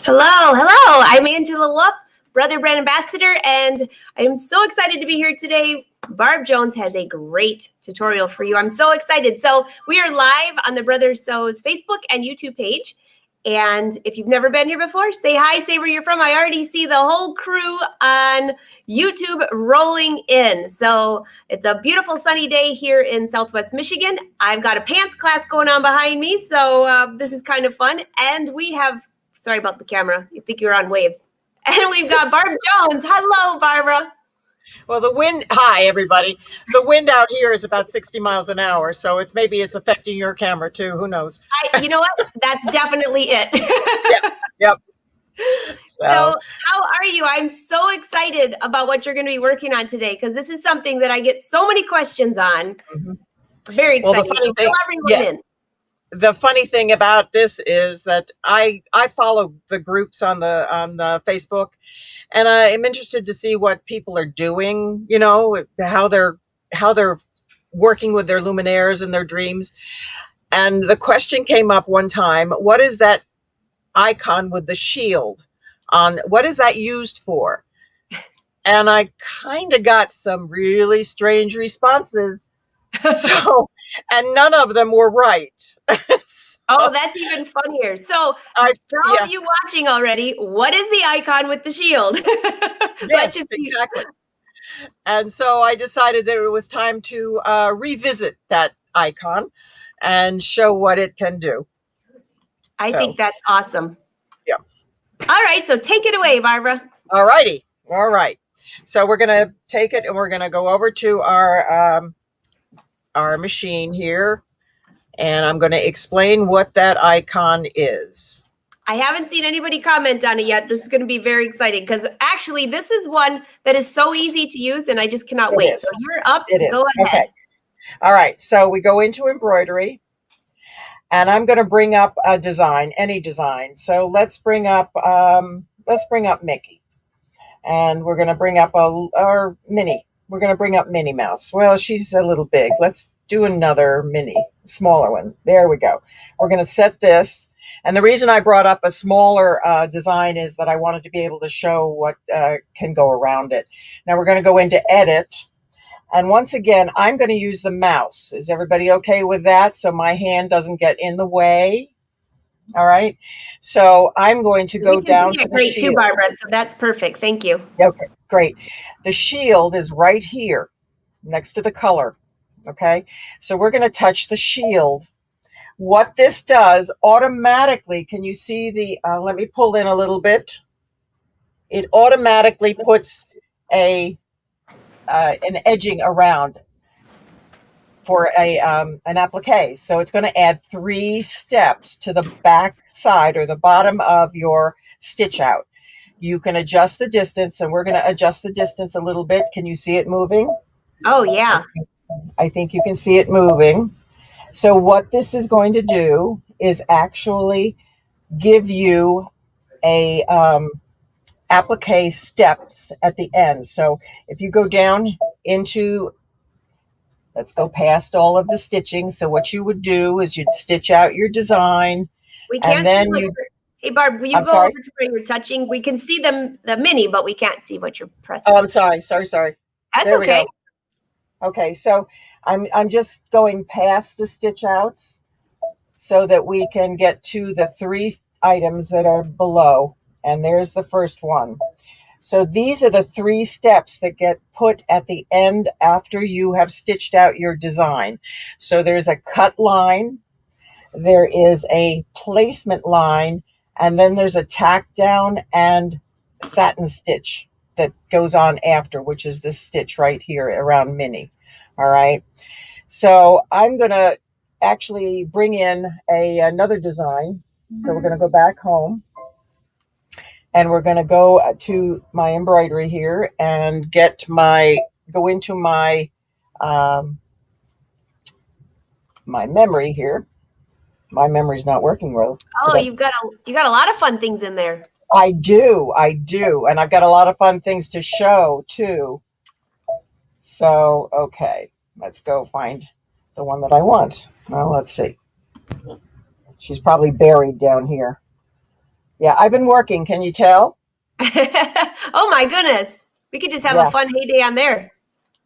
Hello, hello. I'm Angela Wolf, Brother Brand Ambassador, and I am so excited to be here today. Barb Jones has a great tutorial for you. I'm so excited. So we are live on the Brother Sews Facebook and YouTube page. And if you've never been here before, say hi, say where you're from. I already see the whole crew on YouTube rolling in. So it's a beautiful sunny day here in Southwest Michigan. I've got a pants class going on behind me, so this is kind of fun. And we have, sorry about the camera, you think you're on waves. And we've got Barb Jones. Hello, Barbara. Well, the wind, hi everybody. The wind out here is about 60 miles an hour, so maybe it's affecting your camera too. Who knows? You know what? That's definitely it. Yep. So how are you? I'm so excited about what you're going to be working on today, because this is something that I get so many questions on. Mm-hmm. Very excited. Well, the funny thing about this is that I follow the groups on the Facebook, and I'm interested to see what people are doing, you know, how they're working with their luminaires and their dreams. And the question came up one time, what is that icon with the shield on? What is that used for? And I kind of got some really strange responses. So, and none of them were right. So, oh, that's even funnier. So, for all of you watching already, what is the icon with the shield? Yes, exactly. And so I decided that it was time to revisit that icon and show what it can do. I think that's awesome. Yeah. All right, so take it away, Barbara. All righty. All right. So we're going to take it and we're going to go over to our machine here, and I'm going to explain what that icon is. I haven't seen anybody comment on it yet. This is going to be very exciting, because actually this is one that is so easy to use, and I just cannot wait. So you're up. Go ahead. Okay. All right. So we go into embroidery, and I'm going to bring up a design, any design. So let's bring up Mickey, and we're going to bring up our Minnie. We're going to bring up Minnie Mouse. Well, she's a little big. Let's do another Minnie, smaller one. There we go. We're going to set this. And the reason I brought up a smaller design is that I wanted to be able to show what can go around it. Now we're going to go into Edit. And once again, I'm going to use the mouse. Is everybody okay with that? So my hand doesn't get in the way. All right. So I'm going to go down to the shield. Too, Barbara. So that's perfect. Thank you. Okay, great. The shield is right here next to the color. Okay. So we're going to touch the shield. What this does automatically, can you see the, let me pull in a little bit. It automatically puts an edging around for an applique. So it's going to add 3 steps to the back side or the bottom of your stitch out. You can adjust the distance, and we're going to adjust the distance a little bit. Can you see it moving? Oh, yeah. I think you can see it moving. So what this is going to do is actually give you a applique steps at the end. So if you go down into, let's go past all of the stitching. So what you would do is you'd stitch out your design. We can't see hey, Barb, will you go over to where you're touching? We can see the Mini, but we can't see what you're pressing. Oh, I'm sorry. That's okay. Okay, so I'm just going past the stitch outs so that we can get to the 3 items that are below. And there's the first one. So these are the 3 steps that get put at the end after you have stitched out your design. So there's a cut line, there is a placement line, and then there's a tack down and satin stitch that goes on after, which is this stitch right here around Minnie. All right. So I'm going to actually bring in another design. So we're going to go back home, and we're going to go to my embroidery here and go into my my memory here. My memory's not working well. Oh, you got a lot of fun things in there. I do. And I've got a lot of fun things to show too. So, okay, let's go find the one that I want. Well, let's see. She's probably buried down here. Yeah, I've been working. Can you tell? Oh my goodness. We could just have Yeah. a fun heyday on there.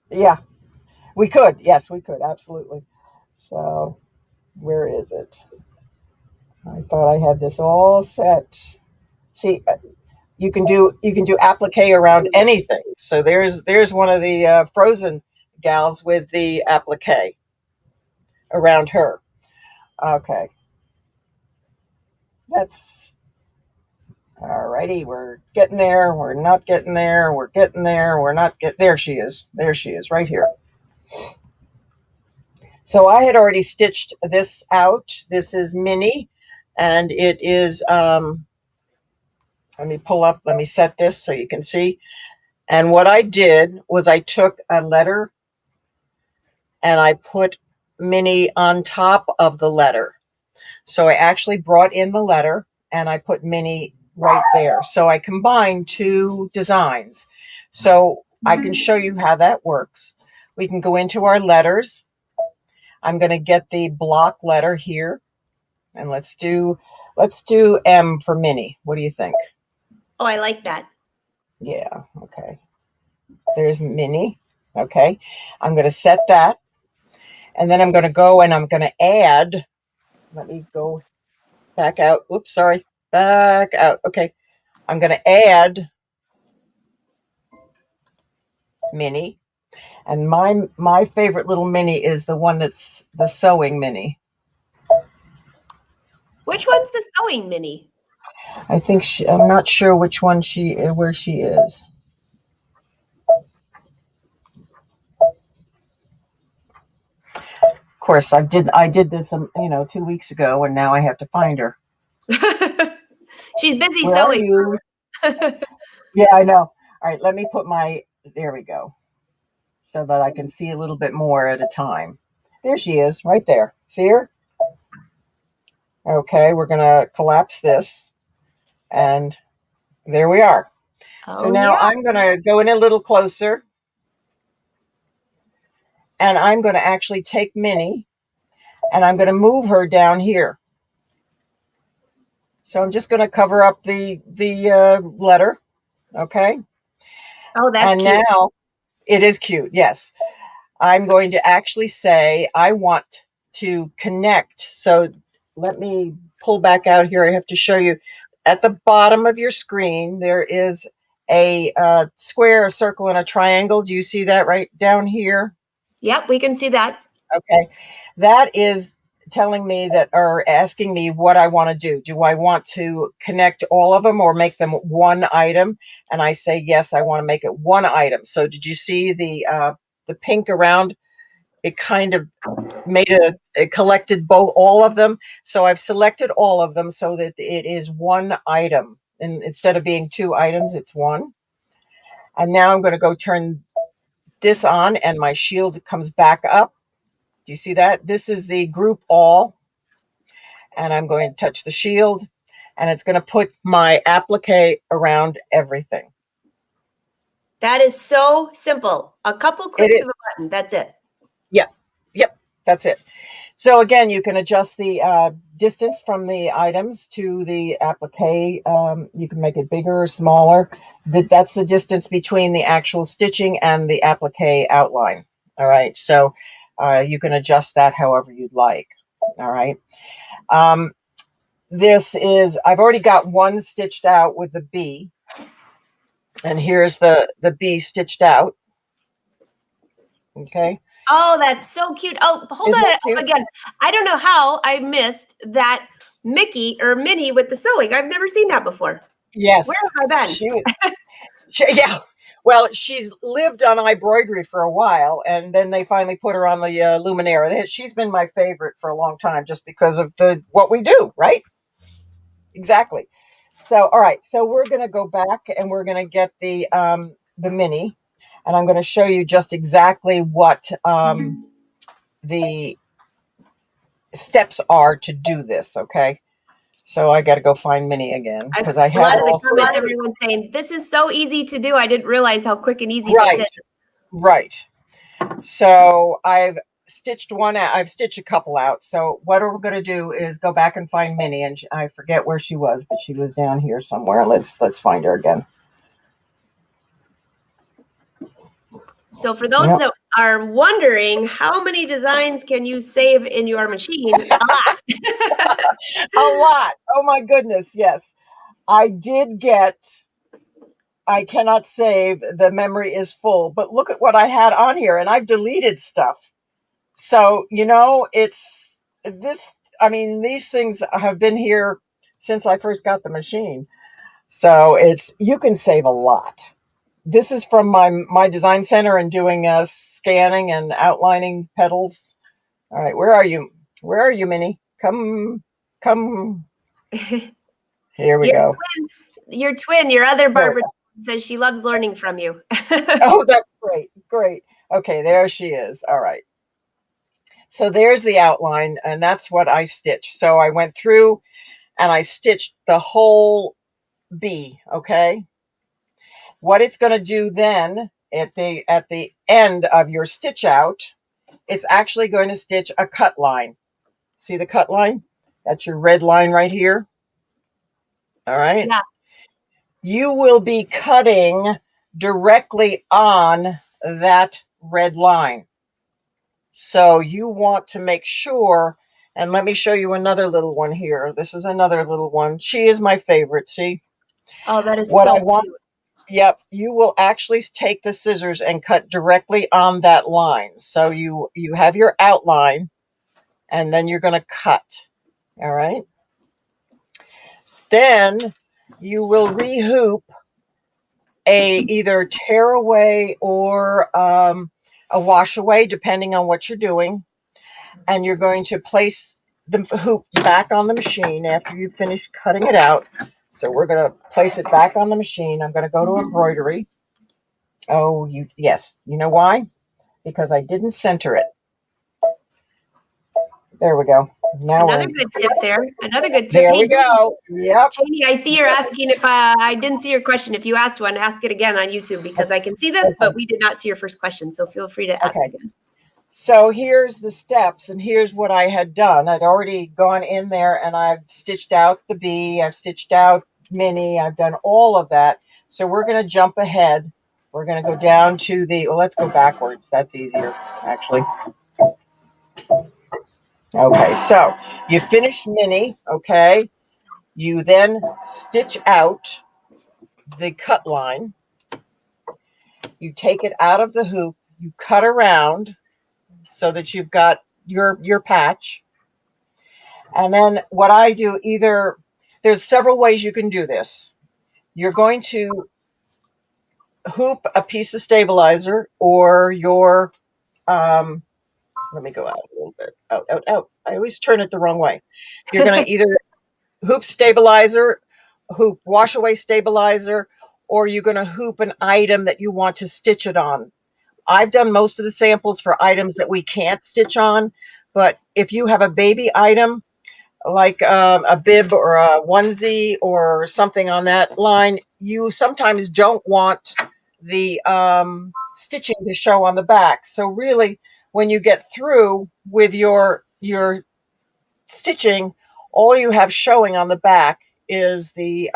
Yeah, we could. Yes, we could. Absolutely. So where is it? I thought I had this all set. See, you can do applique around anything. So there's one of the frozen gals with the applique around her. Okay, that's all righty. We're getting there. We're not getting there. We're getting there. We're not get. There she is. There she is, right here. So I had already stitched this out. This is Minnie, and it is. Let me pull up. Let me set this so you can see. And what I did was I took a letter and I put Minnie on top of the letter. So I actually brought in the letter and I put Minnie right there. So I combined two designs. So I can show you how that works. We can go into our letters. I'm going to get the block letter here, and let's do M for Minnie. What do you think? Oh, I like that. Yeah, okay. There's Minnie. Okay. I'm going to set that. And then I'm going to go and I'm going to add, let me go back out. Oops, sorry. Back out. Okay. I'm going to add Minnie. And my favorite little Minnie is the one that's the sewing Minnie. Which one's the sewing Minnie? I think I'm not sure which one where she is. Of course, I did this 2 weeks ago, and now I have to find her. She's busy Where sewing. are you? Yeah, I know. All right, let me put there we go, so that I can see a little bit more at a time. There she is, right there. See her? Okay, we're going to collapse this, and there we are. So Oh, now yeah. I'm going to go in a little closer, and I'm going to actually take Minnie, and I'm going to move her down here. So I'm just going to cover up the letter, okay? Oh, that's And cute. now it is cute, yes. I'm going to actually say I want to connect. So let me pull back out here. I have to show you. At the bottom of your screen, there is a square, a circle, and a triangle. Do you see that right down here? Yep, we can see that. Okay. That is telling me that, or asking me what I want to do. Do I want to connect all of them or make them one item? And I say, yes, I want to make it one item. So did you see the pink around? It kind of made it collected all of them. So I've selected all of them so that it is one item. And instead of being two items, it's one. And now I'm going to go turn this on and my shield comes back up. Do you see that? This is the group all. And I'm going to touch the shield and it's going to put my applique around everything. That is so simple. A couple clicks of a button. That's it. Yep. Yep. That's it. So again, you can adjust the distance from the items to the applique. You can make it bigger or smaller. That's the distance between the actual stitching and the applique outline. All right. So you can adjust that however you'd like. All right. I've already got one stitched out with the B. And here's the B stitched out. Okay. Oh, that's so cute. Oh, hold Isn't that on cute? again. I don't know how I missed that Mickey or Minnie with the sewing. I've never seen that before. Yes. Where have I been? Yeah. Well, she's lived on embroidery for a while, and then they finally put her on the Luminaire. She's been my favorite for a long time just because of what we do, right? Exactly. So, all right. So we're going to go back and we're going to get the Mini, and I'm going to show you just exactly what the steps are to do this. Okay. So I got to go find Minnie again because I A have lot it of the all comments, set. everyone's saying, this is so easy to do. I didn't realize how quick and easy Right. this is. Right. So I've stitched one out. I've stitched a couple out. So what we're going to do is go back and find Minnie, and I forget where she was, but she was down here somewhere. Let's find her again. So for those that are wondering, how many designs can you save in your machine? A lot. A lot. Oh my goodness. Yes. I did get, I cannot save, the memory is full, but look at what I had on here, and I've deleted stuff. So, you know, it's this, I mean, these things have been here since I first got the machine. So you can save a lot. This is from my design center and doing scanning and outlining petals. All right, where are you? Where are you, Minnie? Come. Here we go. Your twin, your other Barbara, says she loves learning from you. Oh, that's great. Great. Okay, there she is. All right. So there's the outline, and that's what I stitched. So I went through and I stitched the whole bee, okay? What it's going to do then at the end of your stitch out, it's actually going to stitch a cut line. See the cut line? That's your red line right here. All right. Yeah. You will be cutting directly on that red line. So you want to make sure, and let me show you another little one here. This is another little one. She is my favorite. See? Oh, that is what so I want. cute. Yep, you will actually take the scissors and cut directly on that line. So you have your outline, and then you're going to cut. All right. Then you will rehoop either tear away or a wash away, depending on what you're doing. And you're going to place the hoop back on the machine after you finish cutting it out. So we're going to place it back on the machine. I'm going to go to embroidery. Oh, yes. You know why? Because I didn't center it. There we go. Now another good tip there. Another good tip. There we go. Yep. Janie, I see you're asking if I didn't see your question. If you asked one, ask it again on YouTube because I can see this, but we did not see your first question. So feel free to ask again. So here's the steps, and here's what I had done. I'd already gone in there and I've stitched out the bee. I've stitched out Minnie. I've done all of that. So we're going to jump ahead. We're going to go down to well, let's go backwards. That's easier, actually. Okay, so you finish Minnie, okay? You then stitch out the cut line. You take it out of the hoop. You cut around so that you've got your patch. And then what I do, there's several ways you can do this. You're going to hoop a piece of stabilizer or your, let me go out a little bit. Out. I always turn it the wrong way. You're going to either hoop stabilizer, hoop wash away stabilizer, or you're going to hoop an item that you want to stitch it on. I've done most of the samples for items that we can't stitch on, but if you have a baby item like a bib or a onesie or something on that line, you sometimes don't want the stitching to show on the back. So really, when you get through with your stitching, all you have showing on the back is the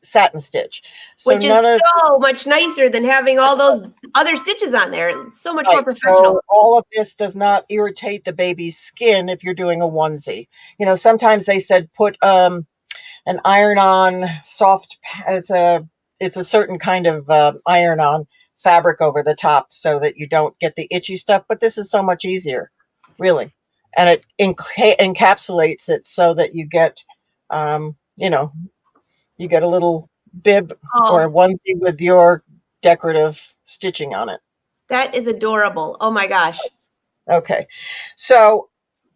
satin stitch. So which is so much nicer than having all those other stitches on there. It's so much more professional. So all of this does not irritate the baby's skin if you're doing a onesie. You know, sometimes they said put an iron-on soft. It's a certain kind of iron-on fabric over the top so that you don't get the itchy stuff. But this is so much easier, really, and it encapsulates it so that you get, you get a little bib or a onesie with your decorative stitching on it. That is adorable. Oh my gosh. Okay. So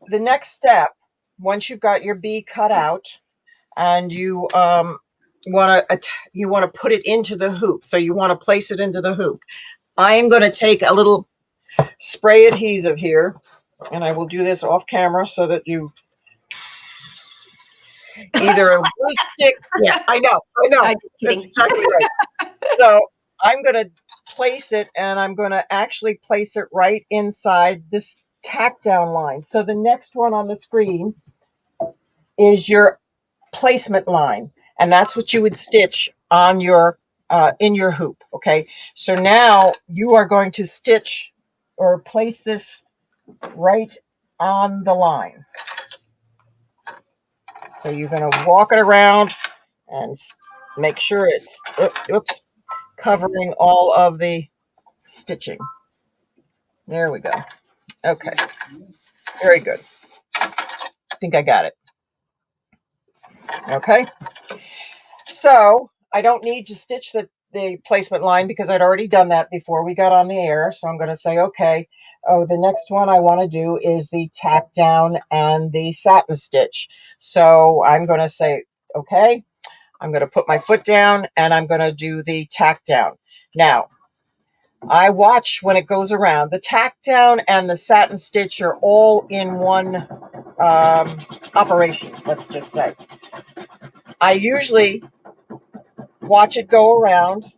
the next step, once you've got your bee cut out and you want to put it into the hoop. So you want to place it into the hoop. I am going to take a little spray adhesive here, and I will do this off camera so that you either a glue stick. Yeah, I know. That's exactly right. So I'm going to place it, and I'm going to actually place it right inside this tack down line. So the next one on the screen is your placement line, and that's what you would stitch on your in your hoop. Okay, so now you are going to stitch or place this right on the line. So you're going to walk it around and make sure it's oops, covering all of the stitching. There we go. Okay, very good. I think I got it. Okay, so I don't need to stitch the placement line because I'd already done that before we got on the air. So I'm going to say, okay, oh, the next one I want to do is the tack down and the satin stitch. So I'm going to say, okay, I'm going to put my foot down and I'm going to do the tack down. Now, I watch when it goes around. The tack down and the satin stitch are all in one operation, let's just say. I usually watch it go around,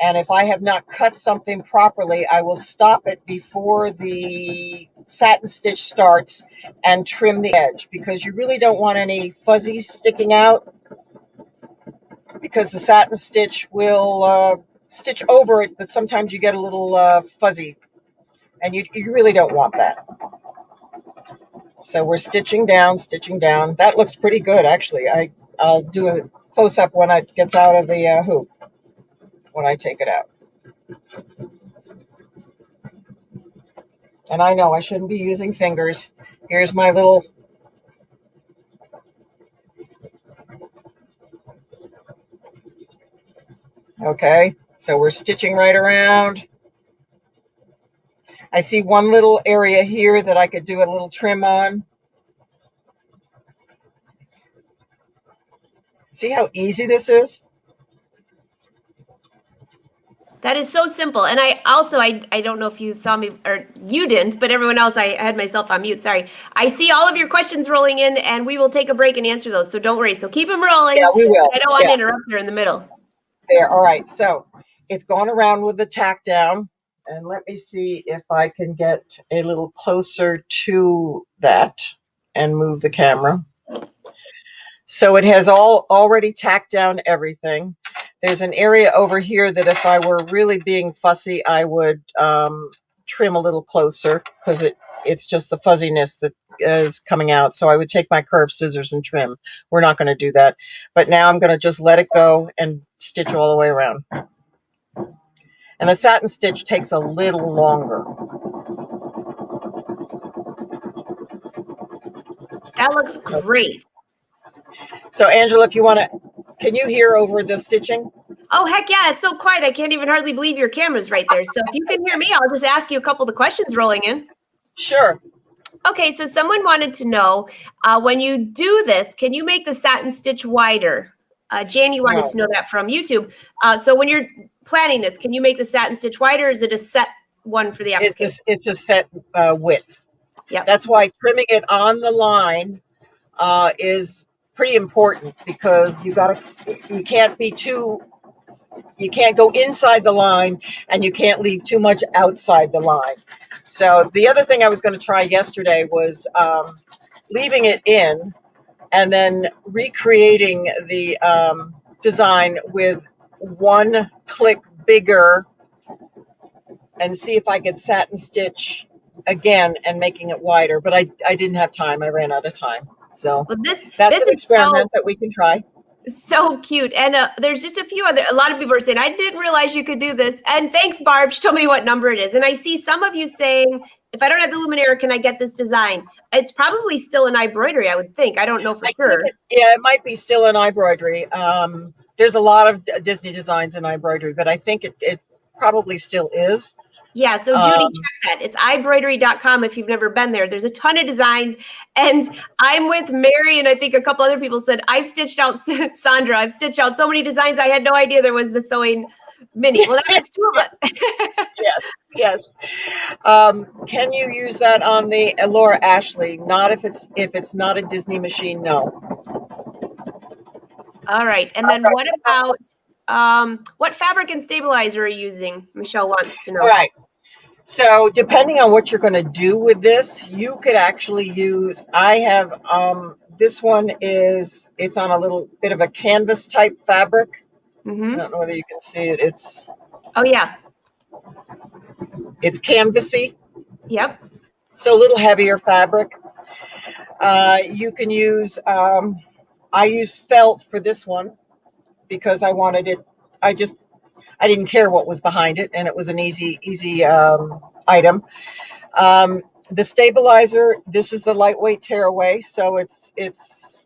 and if I have not cut something properly, I will stop it before the satin stitch starts and trim the edge, because you really don't want any fuzzies sticking out, because the satin stitch will stitch over it, but sometimes you get a little fuzzy, and you really don't want that. So we're stitching down, stitching down. That looks pretty good, actually. I'll do a close-up when it gets out of the hoop, when I take it out. And I know I shouldn't be using fingers. Here's my little okay, so we're stitching right around. I see one little area here that I could do a little trim on. See how easy this is? That is so simple. And I also, I don't know if you saw me, or you didn't, but everyone else, I had myself on mute. Sorry. I see all of your questions rolling in, and we will take a break and answer those. So don't worry. So keep them rolling. Yeah, we will. I don't want to interrupt her in the middle. There. All right. So it's gone around with the tack down. And let me see if I can get a little closer to that and move the camera. So it has already tacked down everything. There's an area over here that if I were really being fussy, I would trim a little closer, because it's just the fuzziness that is coming out. So I would take my curved scissors and trim. We're not going to do that. But now I'm going to just let it go and stitch all the way around. And the satin stitch takes a little longer. That looks great. So Angela, if you want to, can you hear over the stitching? Oh, heck yeah. It's so quiet. I can't even hardly believe your camera's right there. So if you can hear me, I'll just ask you a couple of the questions rolling in. Sure. Okay, so someone wanted to know, when you do this, can you make the satin stitch wider? Janie wanted to know that from YouTube. So when you're planning this, can you make the satin stitch wider, or is it a set one for the application? It's a set width. Yeah. That's why trimming it on the line is pretty important, because you can't go inside the line, and you can't leave too much outside the line. So the other thing I was going to try yesterday was leaving it in and then recreating the design with one click bigger, and see if I could satin stitch again and making it wider. But I didn't have time. I ran out of time. So well, that's an experiment that we can try. So cute. And there's just a lot of people are saying, I didn't realize you could do this. And thanks, Barb. She told me what number it is. And I see some of you saying, if I don't have the Luminaire, can I get this design? It's probably still in embroidery, I would think. I don't know for sure. It might be still in embroidery. There's a lot of Disney designs in embroidery, but I think it probably still is. Yeah, so Judy, check that. It's iBroidery.com if you've never been there. There's a ton of designs. And I'm with Mary, and I think a couple other people said, I've stitched out, Sandra, I've stitched out so many designs. I had no idea there was the sewing mini. Well, that makes two of us. Yes. Can you use that on the Laura Ashley? Not if it's not a Disney machine, no. All right. And then what about what fabric and stabilizer are you using? Michelle wants to know. All right. So depending on what you're going to do with this, you could actually use, I have, this one is, it's on a little bit of a canvas type fabric. I don't know whether you can see it. Oh yeah. It's canvasy, Yep. so a little heavier fabric. You can use, I used felt for this one because I wanted it, I didn't care what was behind it, and it was an easy item. The stabilizer, this is the lightweight tearaway, so it's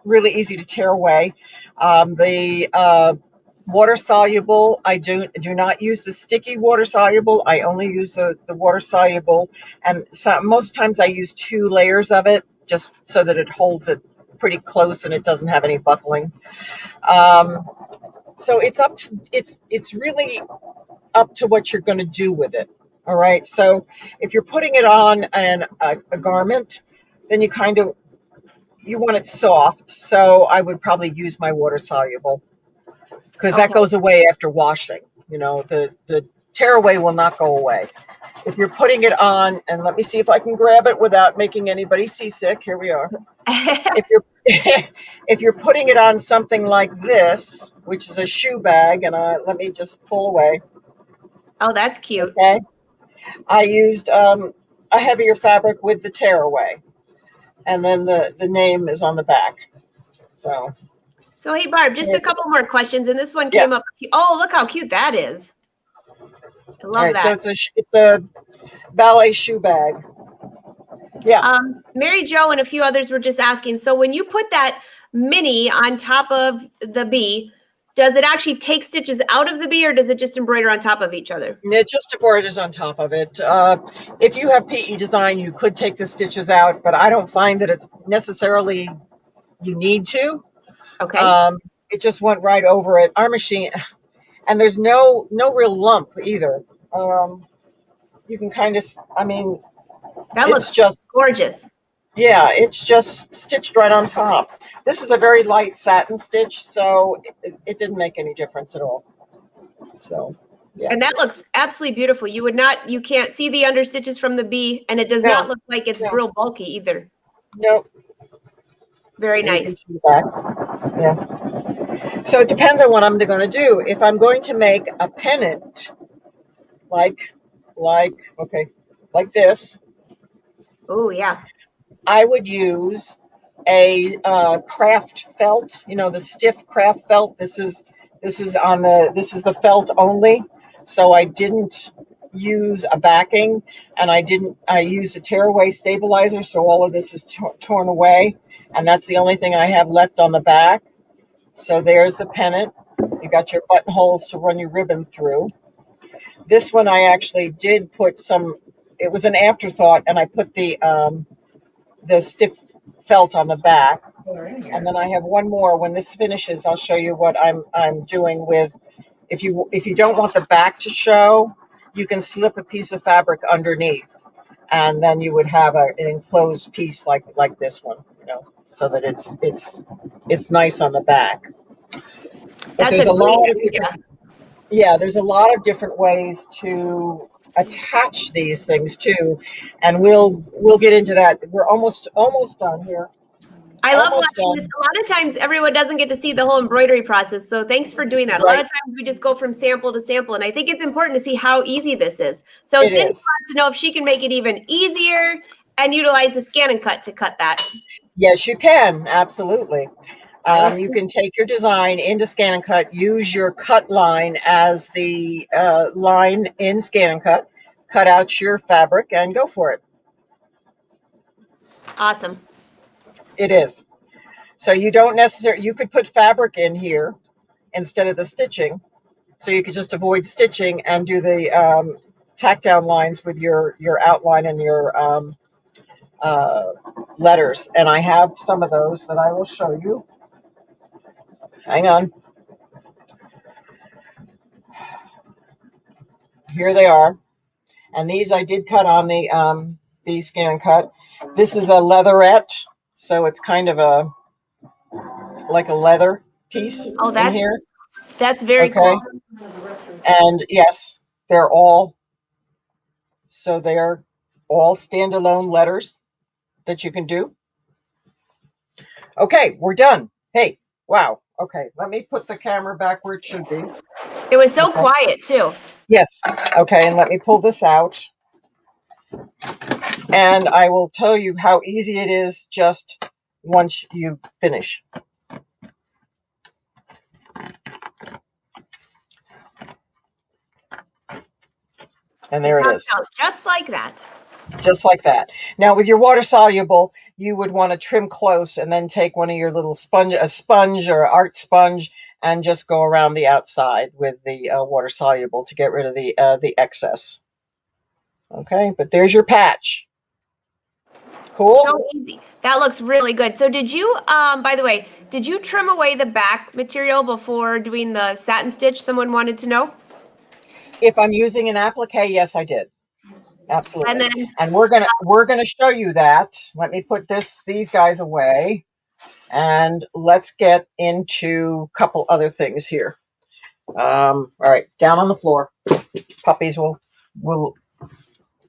really easy to tear away. The water soluble, I do not use the sticky water soluble. I only use the water soluble, and so most times I use 2 layers of it just so that it holds it pretty close and it doesn't have any buckling. So it's really up to what you're going to do with it. All right. So if you're putting it on a garment, then you want it soft. So I would probably use my water soluble because that Okay. goes away after washing. The tearaway will not go away. If you're putting it on, and let me see if I can grab it without making anybody seasick. Here we are. If you're if you're putting it on something like this, which is a shoe bag, and let me just pull away. Oh, that's cute. Okay. I used a heavier fabric with the tearaway, and then the name is on the back. So hey, Barb, just a couple more questions, and this one yeah. came up. Oh, look how cute that is. I love All right. that. So it's a ballet shoe bag. Yeah. Mary Jo and a few others were just asking, so when you put that mini on top of the B, does it actually take stitches out of the B, or does it just embroider on top of each other? It just embroiders on top of it. If you have PE design, you could take the stitches out, but I don't find that it's necessarily you need to. Okay. It just went right over it. Our machine, and there's no real lump either. You can kind of, That it's looks just, gorgeous. yeah, it's just stitched right on top. This is a very light satin stitch, so it didn't make any difference at all. So, yeah. And that looks absolutely beautiful. You can't see the under stitches from the B, and it does not look like it's real bulky either. Nope. Very So you can nice. see that. Yeah. So it depends on what I'm going to do. If I'm going to make a pennant, like this, Oh yeah. I would use a craft felt. The stiff craft felt. This is the felt only. So I didn't use a backing, and I used a tearaway stabilizer. So all of this is torn away, and that's the only thing I have left on the back. So there's the pennant. You got your buttonholes to run your ribbon through. This one I actually did put some. It was an afterthought, and I put the stiff felt on the back. And then I have one more. When this finishes, I'll show you what I'm doing with. If you don't want the back to show, you can slip a piece of fabric underneath, and then you would have an enclosed piece like this one, so that it's nice on the back. But That's there's a a lot great of different, yeah, there's a lot of different ways to attach these things too, and we'll get into that. We're almost done here. I love Almost watching this. done. A lot of times everyone doesn't get to see the whole embroidery process. So thanks for doing that. A lot Right. of times we just go from sample to sample. And I think it's important to see how easy this is. So It Cindy is. wants to know if she can make it even easier and utilize the scan and cut to cut that. Yes, you can. Absolutely. You can take your design into Scan and Cut, use your cut line as the line in Scan and cut out your fabric, and go for it. Awesome. It is. So you don't necessarily, you could put fabric in here instead of the stitching. So you could just avoid stitching and do the tack down lines with your outline and your letters. And I have some of those that I will show you. Hang on. Here they are. And these I did cut on the Scan and Cut. This is a leatherette, so it's kind of like a leather piece in here. That's very cool. And yes, they're all standalone letters that you can do. Okay, we're done. Hey, wow. Okay, let me put the camera back where it should be. It was so Okay. quiet too. Yes. Okay, and let me pull this out. And I will tell you how easy it is just once you finish. And there it is. Out just like that. Just like that. Now with your water soluble, you would want to trim close and then take one of your little a sponge or art sponge and just go around the outside with the water soluble to get rid of the excess. Okay, but there's your patch. Cool. So easy. That looks really good. So did you, by the way, did you trim away the back material before doing the satin stitch? Someone wanted to know. If I'm using an applique, yes, I did. Absolutely. And we're gonna show you that. Let me put these guys away, and let's get into a couple other things here. All right, down on the floor. Puppies will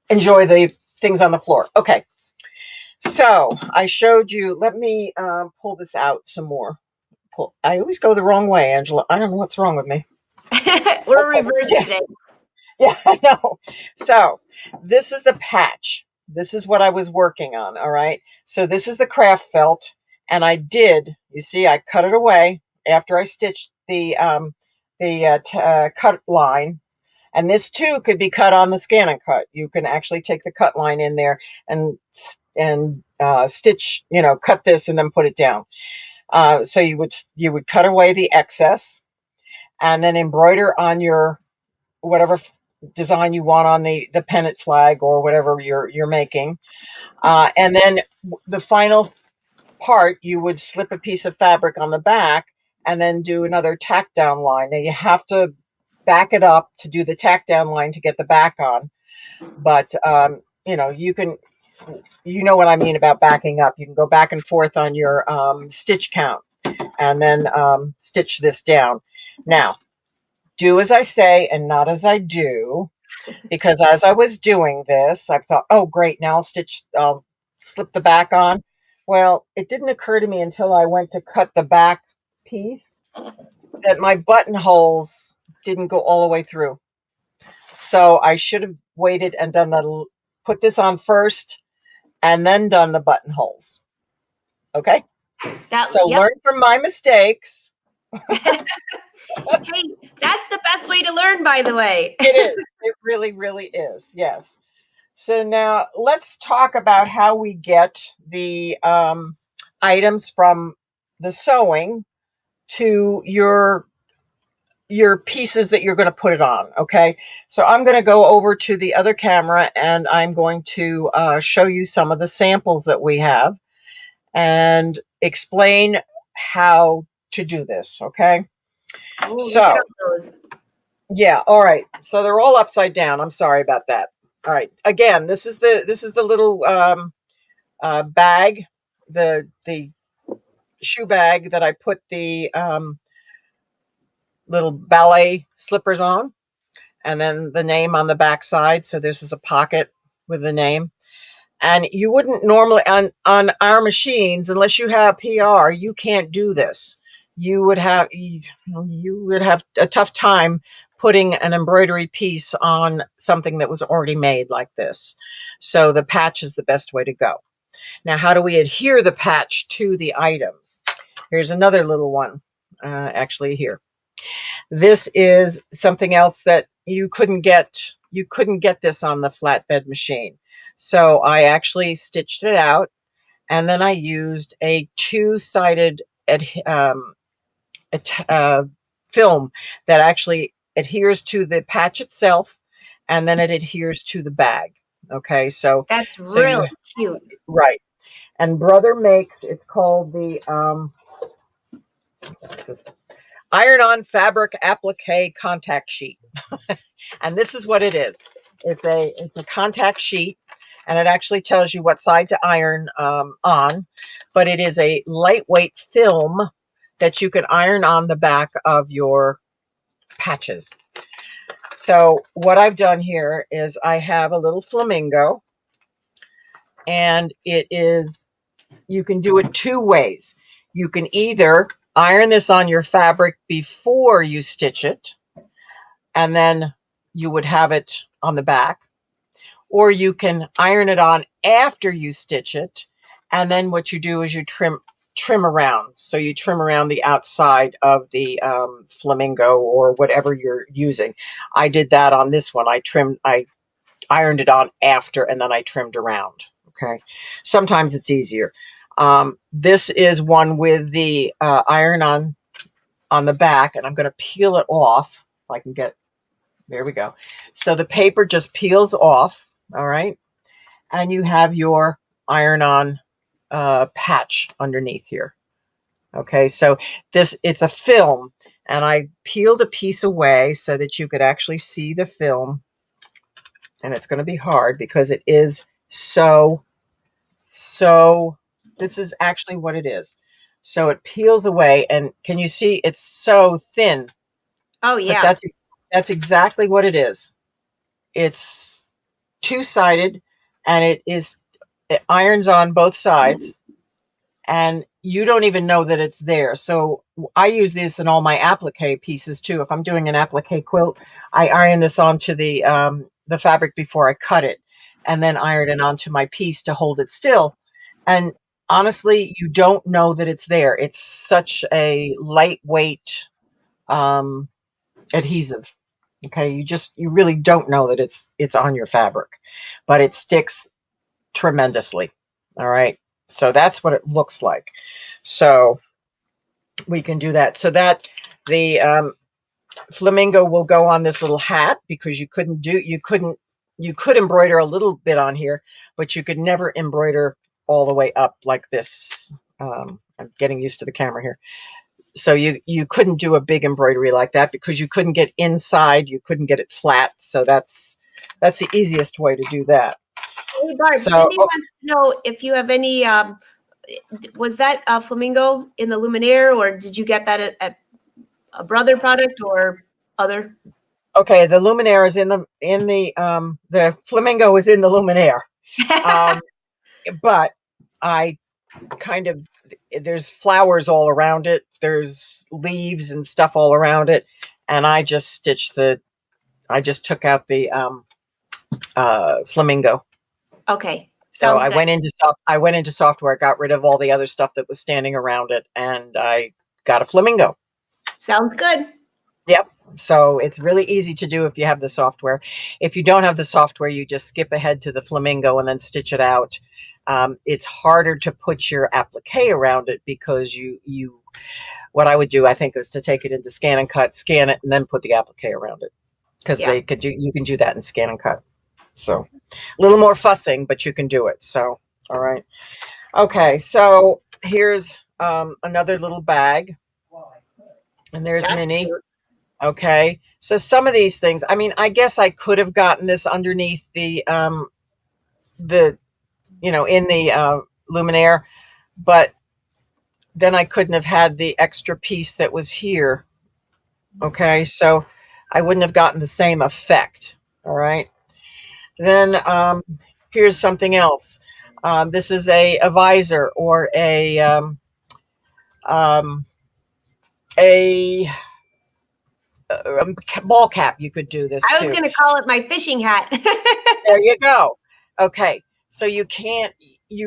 enjoy the things on the floor. Okay. So I showed you. Let me pull this out some more. I always go the wrong way, Angela. I don't know what's wrong with me. we're reversed today. Yeah, I know. So this is the patch. This is what I was working on. All right. So this is the craft felt. And you see, I cut it away after I stitched the cut line. And this too could be cut on the scan and cut. You can actually take the cut line in there and stitch, cut this and then put it down. So you would cut away the excess and then embroider on your whatever design you want on the pennant flag or whatever you're making. And then the final part, you would slip a piece of fabric on the back and then do another tack down line. Now you have to back it up to do the tack down line to get the back on. But, you can, what I mean about backing up. You can go back and forth on your stitch count and then stitch this down. Now, do as I say and not as I do, because as I was doing this, I thought, oh, great, now I'll slip the back on. Well, it didn't occur to me until I went to cut the back piece that my buttonholes didn't go all the way through. So I should have waited and put this on first and then done the buttonholes. Okay? Learn from my mistakes. Hey, that's the best way to learn, by the way. It is. It really, really is. Yes. So now let's talk about how we get the items from the sewing to your pieces that you're going to put it on. Okay. So I'm going to go over to the other camera and I'm going to show you some of the samples that we have and explain how to do this. Okay. Ooh, so yeah. All right. So they're all upside down. I'm sorry about that. All right. Again, this is the little bag, the shoe bag that I put the little ballet slippers on, and then the name on the back side. So this is a pocket with the name. And you wouldn't normally on our machines, unless you have PR, you can't do this. You would have a tough time putting an embroidery piece on something that was already made like this. So the patch is the best way to go. Now, how do we adhere the patch to the items? Here's another little one, actually here. This is something else that you couldn't get this on the flatbed machine. So I actually stitched it out, and then I used a two-sided film that actually adheres to the patch itself, and then it adheres to the bag. Okay, so that's really cute. Right. And Brother makes, it's called the Iron-On Fabric Applique Contact Sheet. And this is what it is. It's a contact sheet, and it actually tells you what side to iron on, but it is a lightweight film that you can iron on the back of your patches. So what I've done here is I have a little flamingo, and it is, you can do it two ways. You can either iron this on your fabric before you stitch it, and then you would have it on the back, or you can iron it on after you stitch it, and then what you do is you trim around. So you trim around the outside of the flamingo or whatever you're using. I did that on this one. I ironed it on after, and then I trimmed around. Okay, sometimes it's easier. This is one with the iron on the back, and I'm going to peel it off if I can get. There we go. So the paper just peels off. All right, and you have your iron-on patch underneath here. Okay, so it's a film, and I peeled a piece away so that you could actually see the film. And it's going to be hard because it is so, this is actually what it is. So it peels away, and can you see it's so thin? Oh, But yeah. that's exactly what it is. It's two-sided, and it irons on both sides, and you don't even know that it's there. So I use this in all my applique pieces too. If I'm doing an applique quilt, I iron this onto the fabric before I cut it, and then iron it onto my piece to hold it still. And honestly, you don't know that it's there. It's such a lightweight adhesive. Okay, you really don't know that it's on your fabric, but it sticks tremendously. All right, so that's what it looks like. So we can do that. So that the flamingo will go on this little hat, because you could embroider a little bit on here, but you could never embroider all the way up like this. I'm getting used to the camera here. So you couldn't do a big embroidery like that because you couldn't get inside, you couldn't get it flat. So that's the easiest way to do that. Hey, Barb, So Cindy wants to know if you have any, was that flamingo in the Luminaire, or did you get that at a brother product or other? okay, the Luminaire is in the flamingo is in the Luminaire. But I kind of, there's flowers all around it. There's leaves and stuff all around it. And I just took out the flamingo. Okay. So Sounds I good. went into software, got rid of all the other stuff that was standing around it, and I got a flamingo. Sounds good. Yep. So it's really easy to do if you have the software. If you don't have the software, you just skip ahead to the flamingo and then stitch it out. It's harder to put your applique around it because what I would do, I think, is to take it into scan and cut, scan it, and then put the applique around it, because Yeah. you can do that in scan and cut. So a little more fussing, but you can do it. So, all right. Okay. So here's another little bag, and there's That's Minnie. cute. Okay. So some of these things, I mean, I guess I could have gotten this underneath the in the Luminaire, but then I couldn't have had the extra piece that was here. Okay. So I wouldn't have gotten the same effect. All right. Then here's something else. This is a visor, or a ball cap. You could do this I was too. going to call it my fishing hat. There you go. Okay, so you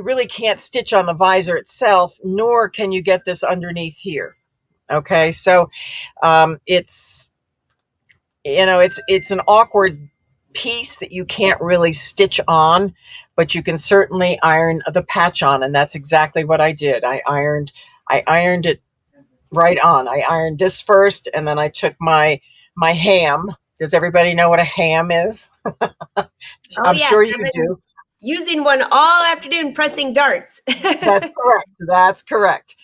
really can't stitch on the visor itself, nor can you get this underneath here. Okay, so it's it's an awkward piece that you can't really stitch on, but you can certainly iron the patch on, and that's exactly what I did. I ironed it right on. I ironed this first, and then I took my ham. Does everybody know what a ham is? I'm yes, sure I've you been do. using one all afternoon pressing darts. That's correct. That's correct.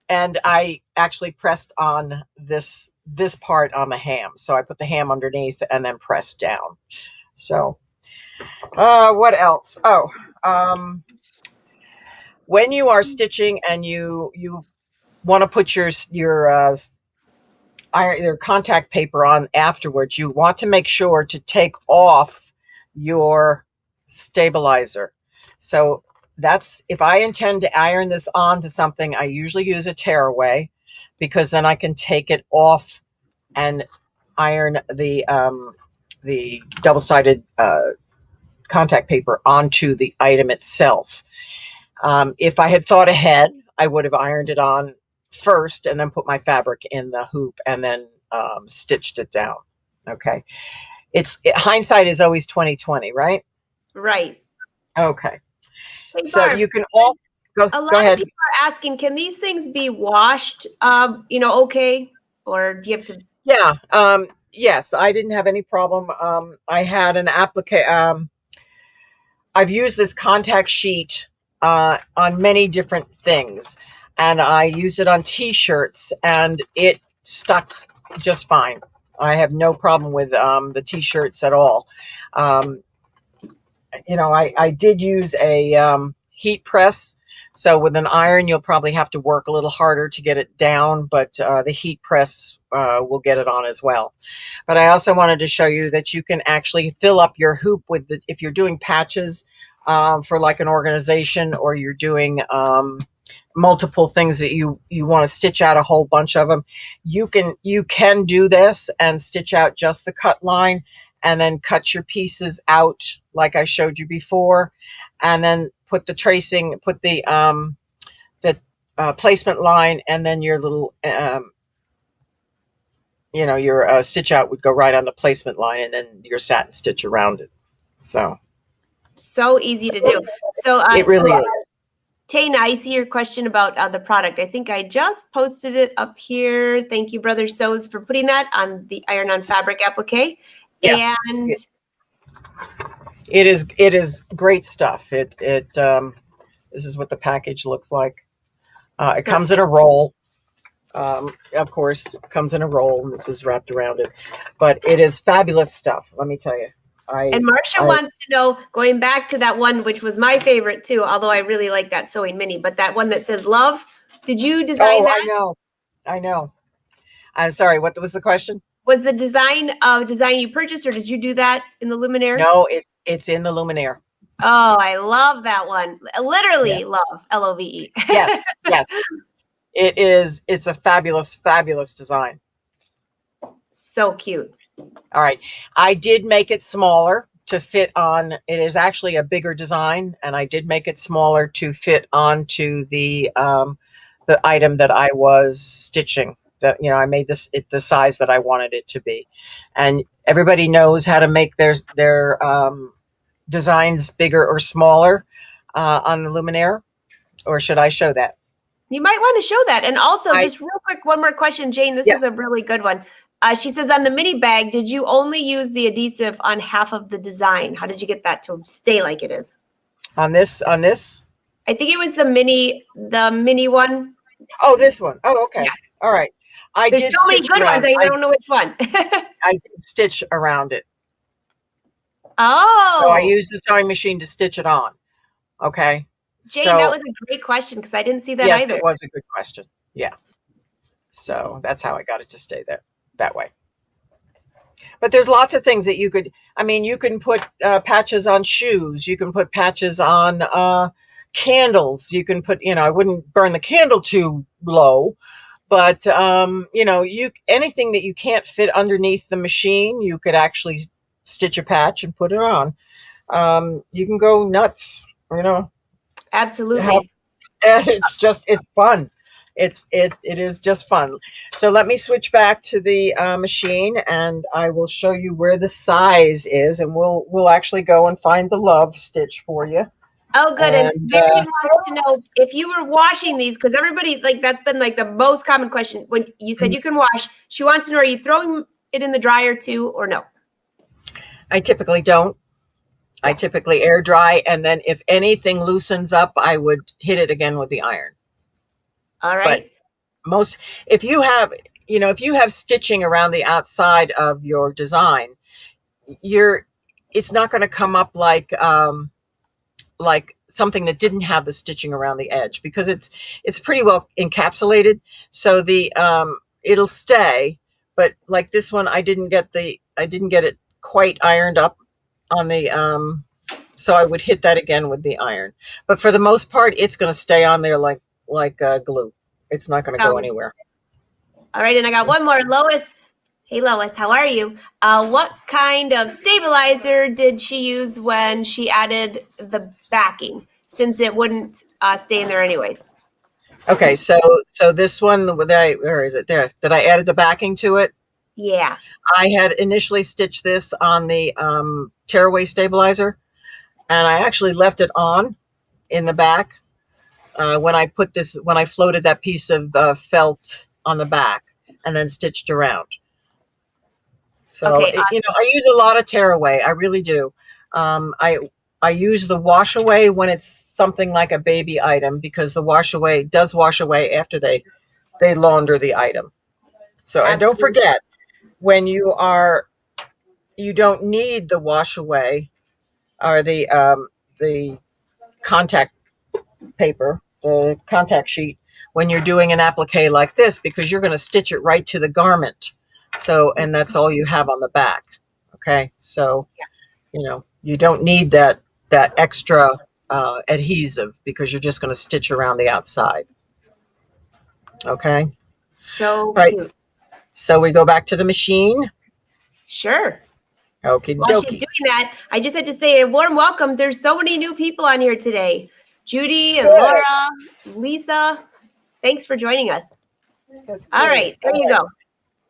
And I actually pressed on this part on the ham. So I put the ham underneath and then pressed down. So what else? Oh, when you are stitching and you want to put your iron your contact paper on afterwards, you want to make sure to take off your stabilizer. So that's, if I intend to iron this onto something, I usually use a tearaway, because then I can take it off and iron the double-sided contact paper onto the item itself. If I had thought ahead, I would have ironed it on first and then put my fabric in the hoop and then stitched it down. Okay. Hindsight is always 20/20, right? Right. Okay. Hey, So Barb, you can all a go lot of ahead. people are asking, can these things be washed, okay? Or do you have to? Yeah. Yes, I didn't have any problem. I had an applique. I've used this contact sheet on many different things, and I used it on t-shirts, and it stuck just fine. I have no problem with the t-shirts at all. I did use a heat press, so with an iron you'll probably have to work a little harder to get it down, but the heat press will get it on as well. But I also wanted to show you that you can actually fill up your hoop with if you're doing patches for like an organization, or you're doing multiple things that you want to stitch out a whole bunch of them. You can do this and stitch out just the cut line, and then cut your pieces out like I showed you before, and then put the tracing, put the placement line, and then your little your stitch out would go right on the placement line, and then your satin stitch around it. So Easy to do. So it really is. Tana, I see your question about the product. I think I just posted it up here. Thank you, Brother Sews, for putting that on the Iron on Fabric applique. Yeah. And it is great stuff. This is what the package looks like. It comes in a roll. Of course, it comes in a roll, and this is wrapped around it. But it is fabulous stuff, let me tell you. And Marcia wants to know, going back to that one, which was my favorite too, although I really like that sewing mini, but that one that says love, did you design that? I know. I'm sorry, what was the question? Was the design you purchased, or did you do that in the Luminaire? No, it's in the Luminaire. Oh, I love that one. Literally love, Love. Yes, yes. It's a fabulous, fabulous design. So cute. All right. I did make it smaller to fit on. It is actually a bigger design, and I did make it smaller to fit onto the item that I was stitching. That, I made the size that I wanted it to be. And everybody knows how to make their designs bigger or smaller on the Luminaire, or should I show that? You might want to show that. And also, just real quick, one more question, Jane. This is a really good one. She says, on the mini bag, did you only use the adhesive on half of the design? How did you get that to stay like it is? On this? I think it was the mini one. Oh, this one. Oh, okay. Yeah. All right. There's so many good ones. I don't know which one. I did stitch around it. Oh. So I used the sewing machine to stitch it on. Okay. Jane, that was a great question, because I didn't see that either. Yes, it was a good question. Yeah. So that's how I got it to stay there that way. But there's lots of things that you can put patches on shoes. You can put patches on candles. You can put, I wouldn't burn the candle too low, but anything that you can't fit underneath the machine, you could actually stitch a patch and put it on. You can go nuts, Absolutely. It's fun. It is just fun. So let me switch back to the machine, and I will show you where the size is, and we'll actually go and find the love stitch for you. Oh, good. And Mary wants to know if you were washing these, because everybody, that's been the most common question. When you said you can wash, she wants to know, are you throwing it in the dryer too, or no? I typically don't. I typically air dry, and then if anything loosens up, I would hit it again with the iron. All right. But if you have stitching around the outside of your design, it's not going to come up like something that didn't have the stitching around the edge, because it's pretty well encapsulated. So it'll stay, but like this one, I didn't get it quite ironed up on the, so I would hit that again with the iron. But for the most part, it's going to stay on there like glue. It's not going to go anywhere. All right, and I got one more. Lois. Hey, Lois, how are you? What kind of stabilizer did she use when she added the backing, since it wouldn't stay in there anyways? Okay, so this one, where is it? There, that I added the backing to it. Yeah. I had initially stitched this on the tearaway stabilizer, and I actually left it on in the back when I floated that piece of felt on the back and then stitched around. So, okay, awesome. I use a lot of tearaway. I really do. I use the wash away when it's something like a baby item, because the wash away does wash away after they launder the item. So, and don't forget, when you don't need the wash away or the contact paper, the contact sheet, when you're doing an applique like this, because you're going to stitch it right to the garment. So, and that's all you have on the back. Okay. So, you don't need that extra adhesive, because you're just going to stitch around the outside. Okay. So right. Cute. So we go back to the machine. Sure. Okay. While she's doing that, I just have to say a warm welcome. There's so many new people on here today. Judy and Laura, Lisa, thanks for joining us. All right, there you go.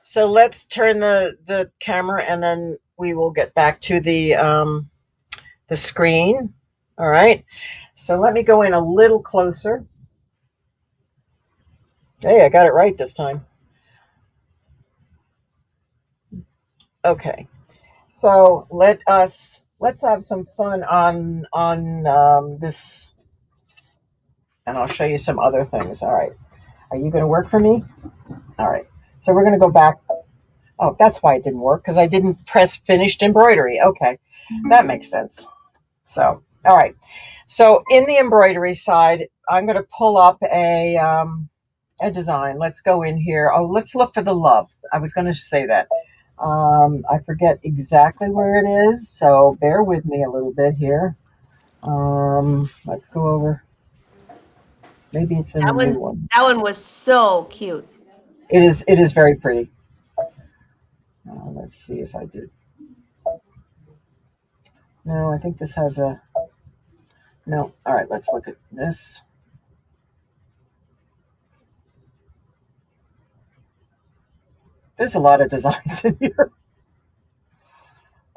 So let's turn the camera, and then we will get back to the screen. All right. So let me go in a little closer. Hey, I got it right this time. Okay. So let's have some fun on this, and I'll show you some other things. All right. Are you going to work for me? All right. So we're going to go back. Oh, that's why it didn't work, because I didn't press finished embroidery. Okay. That makes sense. So, all right. So in the embroidery side, I'm going to pull up a design. Let's go in here. Oh, let's look for the love. I was going to say that. I forget exactly where it is, so bear with me a little bit here. Let's go over. Maybe it's in the new one. That one was so cute. It is very pretty. Let's see if I did. No, I think this has a. No. All right, let's look at this. There's a lot of designs in here.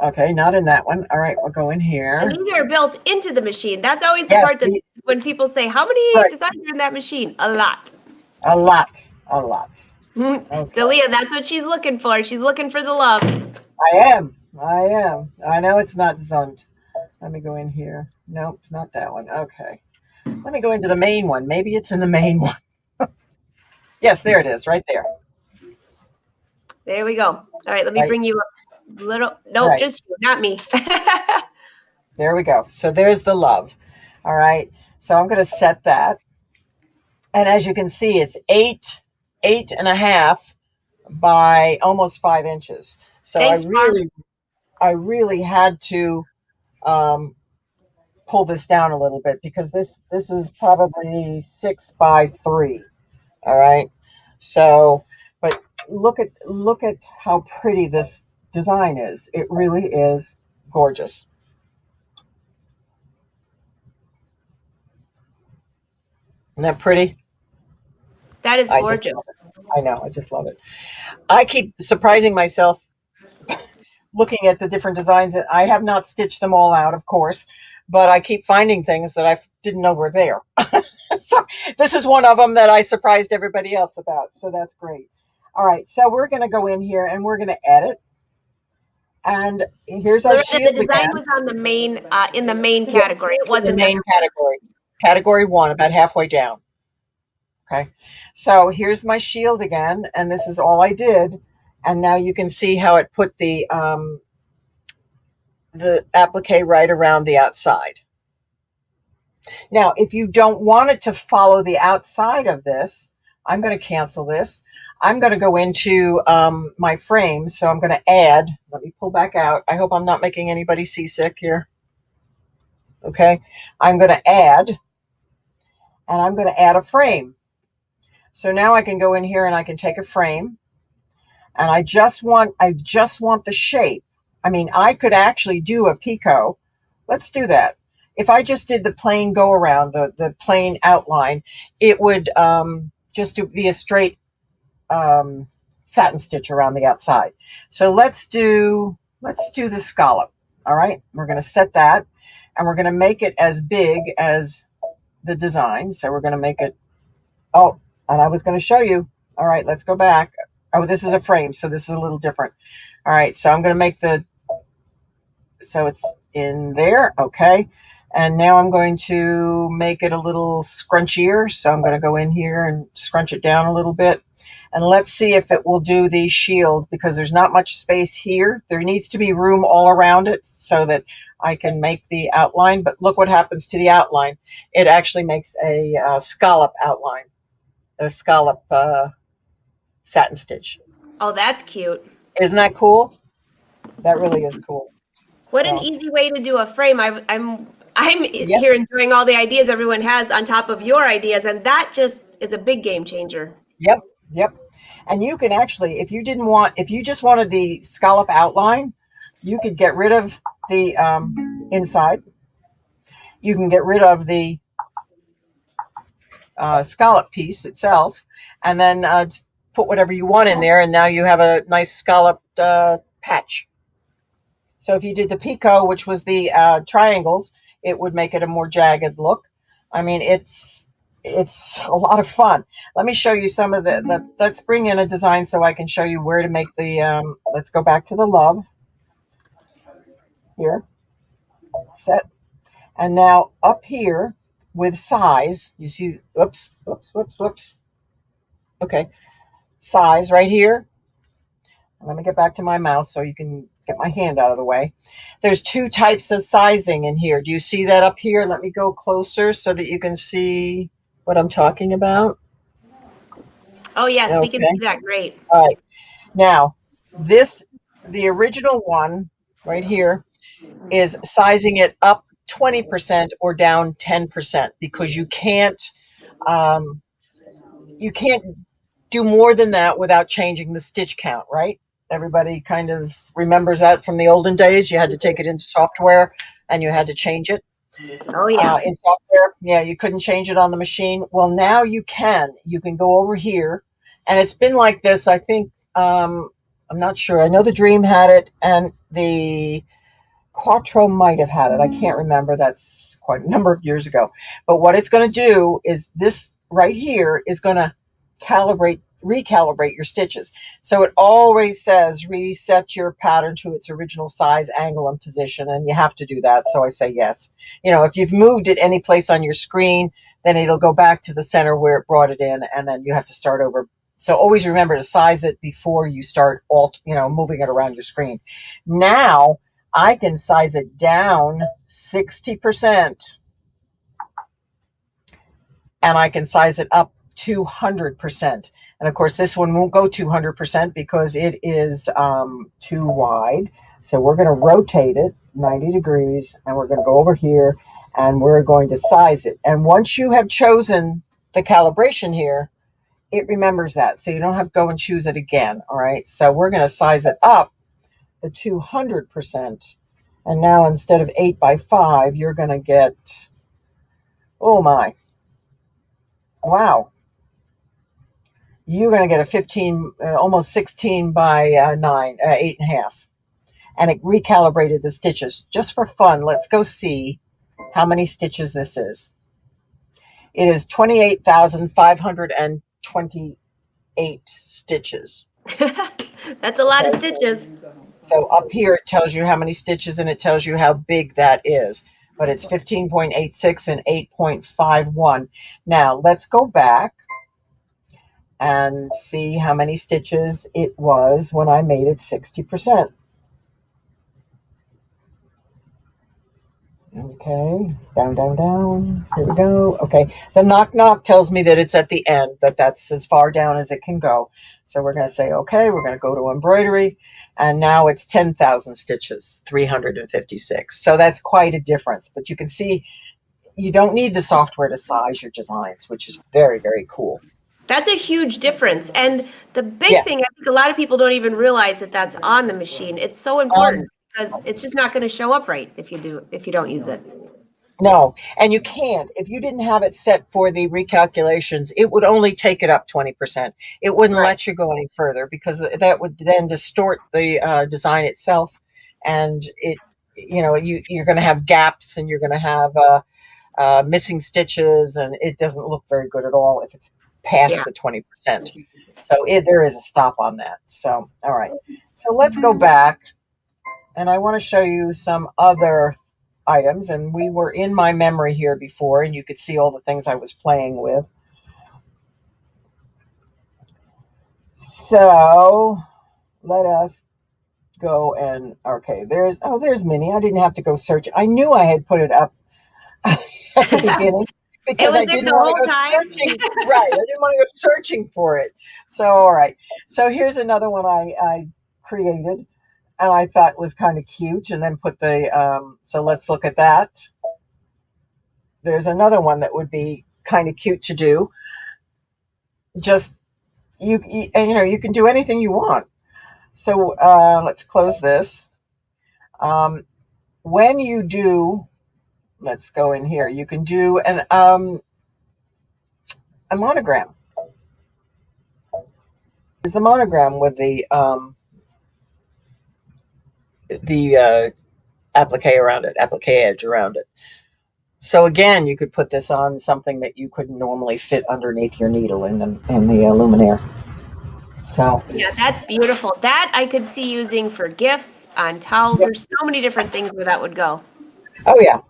Okay, not in that one. All right, we'll go in here. And these are built into the machine. That's always the part that when people say, how many designs are in that machine? A lot. A lot. A lot. Okay. Dalia, that's what she's looking for. She's looking for the love. I am. I know it's not zoned. Let me go in here. No, it's not that one. Okay. Let me go into the main one. Maybe it's in the main one. Yes, there it is, right there. There we go. All right, let me bring you a little. Nope, just you, not me. There we go. So there's the love. All right. So I'm going to set that. And as you can see, it's 8.5 by almost 5 inches. So thanks, I really had to pull this down a little bit, because this is probably 6 by 3. All right. So, but look at how pretty this design is. It really is gorgeous. Isn't that pretty? That is gorgeous. I know. I just love it. I keep surprising myself looking at the different designs. I have not stitched them all out, of course, but I keep finding things that I didn't know were there. So this is one of them that I surprised everybody else about. So that's great. All right. So we're going to go in here and we're going to edit. And here's our shield. The design was on the main, in the main category. It wasn't the main category. Category 1, about halfway down. Okay. So here's my shield again, and this is all I did. And now you can see how it put the applique right around the outside. Now, if you don't want it to follow the outside of this, I'm going to cancel this. I'm going to go into my frames. So I'm going to add, let me pull back out. I hope I'm not making anybody seasick here. Okay. I'm going to add, and I'm going to add a frame. So now I can go in here and I can take a frame, and I just want the shape. I mean, I could actually do a picot. Let's do that. If I just did the plain go around, the plain outline, it would just be a straight satin stitch around the outside. So let's do the scallop. All right, we're going to set that, and we're going to make it as big as the design. So we're going to make it, oh, and I was going to show you. All right, let's go back. Oh, this is a frame, so this is a little different. All right, so I'm going to make so it's in there. Okay, and now I'm going to make it a little scrunchier. So I'm going to go in here and scrunch it down a little bit. And let's see if it will do the shield, because there's not much space here. There needs to be room all around it so that I can make the outline. But look what happens to the outline. It actually makes a scallop outline, a scallop satin stitch. Oh, that's cute. Isn't that cool? That really is cool. What an So, easy way to do a frame. I'm yep, here enjoying all the ideas everyone has on top of your ideas, and that just is a big game changer. yep, yep. And you can actually, if you just wanted the scallop outline, you could get rid of the inside. You can get rid of the scallop piece itself, and then just put whatever you want in there, and now you have a nice scalloped patch. So if you did the picot, which was the triangles, it would make it a more jagged look. I mean, it's a lot of fun. Let me show you some of let's bring in a design so I can show you where to make the, let's go back to the love here, set. And now up here with size, you see, whoops. Okay, size right here. Let me get back to my mouse so you can get my hand out of the way. There's two types of sizing in here. Do you see that up here? Let me go closer so that you can see what I'm talking about. Oh, yes, we can Okay. see that. Great. All right. Now, the original one right here is sizing it up 20% or down 10%, because you can't do more than that without changing the stitch count, right? Everybody kind of remembers that from the olden days. You had to take it into software and you had to change it. Oh, yeah. In software, yeah, you couldn't change it on the machine. Well, now you can. You can go over here, and it's been like this, I think, I'm not sure. I know the Dream had it, and the Quattro might have had it. I can't remember. That's quite a number of years ago. But what it's going to do is this right here is going to recalibrate your stitches. So it always says reset your pattern to its original size, angle, and position, and you have to do that. So I say yes. You know, if you've moved it any place on your screen, then it'll go back to the center where it brought it in, and then you have to start over. So always remember to size it before you start moving it around your screen. Now I can size it down 60%, and I can size it up 200%. And of course, this one won't go 200% because it is too wide. So we're going to rotate it 90 degrees, and we're going to go over here, and we're going to size it. And once you have chosen the calibration here, it remembers that. So you don't have to go and choose it again. All right. So we're going to size it up to 200%. And now instead of 8 by 5, you're going to get, oh my, wow. You're going to get a 15, almost 16 by 9, 8.5. And it recalibrated the stitches. Just for fun, let's go see how many stitches this is. It is 28,528 stitches. That's a lot of stitches. So up here, it tells you how many stitches, and it tells you how big that is. But it's 15.86 and 8.51. Now, let's go back and see how many stitches it was when I made it 60%. Okay, down, down, down. Here we go. Okay, the knock knock tells me that it's at the end, that that's as far down as it can go. So we're going to say, okay, we're going to go to embroidery, and now it's 10,000 stitches, 356. So that's quite a difference, but you can see you don't need the software to size your designs, which is very, very cool. That's a huge difference. And the big Yes. thing, I think a lot of people don't even realize that that's on the machine. It's so important because it's just not going to show up right if you don't use it. No, and you can't. If you didn't have it set for the recalculations, it would only take it up 20%. It wouldn't Right. let you go any further because that would then distort the design itself, and you're going to have gaps and you're going to have missing stitches, and it doesn't look very good at all if it's Yeah. past the 20%. So there is a stop on that. So all right, so let's go back. And I want to show you some other items. And we were in my memory here before, and you could see all the things I was playing with. So let us go and, okay, there's Minnie. I didn't have to go search. I knew I had put it up at the beginning It because was I there didn't the want whole to go time. searching. Right. I didn't want to go searching for it. So, all right. So here's another one I created. And I thought was kind of cute, and then put so let's look at that. There's another one that would be kind of cute to do. Just you can do anything you want. So let's close this. When you do, let's go in here. You can do a monogram. There's the monogram with the applique around it, applique edge around it. So again, you could put this on something that you couldn't normally fit underneath your needle in the luminaire. So Yeah, that's beautiful. That I could see using for gifts on towels. There's so many different things where that would go. oh yeah,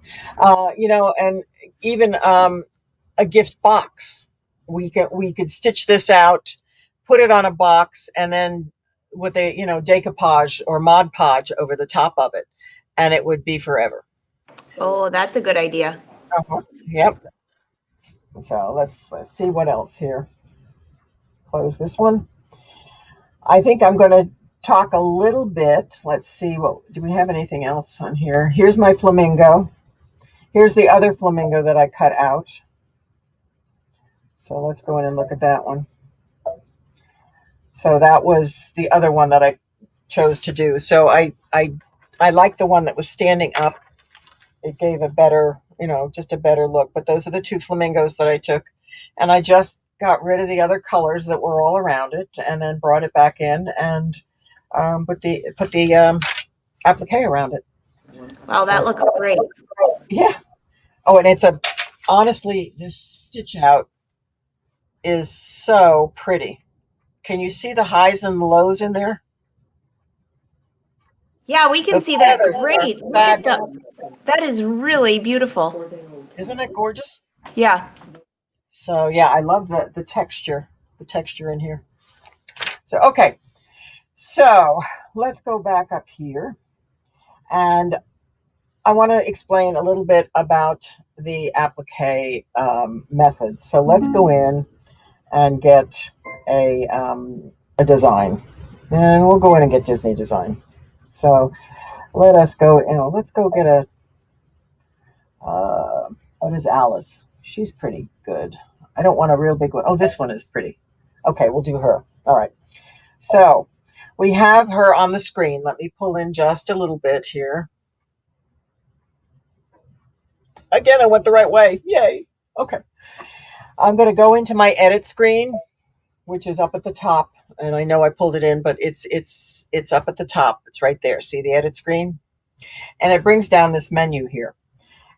and even a gift box. We could stitch this out, put it on a box, and then with a decoupage or Mod Podge over the top of it, and it would be forever. Oh, that's a good idea. Yep. So let's see what else here. Close this one. I think I'm going to talk a little bit. Let's see, do we have anything else on here? Here's my flamingo. Here's the other flamingo that I cut out. So let's go in and look at that one. So that was the other one that I chose to do. So I like the one that was standing up. It gave a better, just a better look. But those are the two flamingos that I took. And I just got rid of the other colors that were all around it, and then brought it back in and put the applique around it. Wow, that looks great. Yeah. Oh, and honestly, this stitch out is so pretty. Can you see the highs and lows in there? Yeah, we can The see that feathers great. are Look at fabulous. that is really beautiful. Isn't it gorgeous? Yeah. So yeah, I love the texture in here. So okay, so let's go back up here, and I want to explain a little bit about the applique method. So let's go in and get a design, and we'll go in and get Disney design. So let us go. Let's go get a. What is Alice? She's pretty good. I don't want a real big one. Oh, this one is pretty. Okay, we'll do her. All right. So we have her on the screen. Let me pull in just a little bit here. Again, I went the right way. Yay. Okay. I'm going to go into my edit screen, which is up at the top. And I know I pulled it in, but it's up at the top. It's right there. See the edit screen? And it brings down this menu here.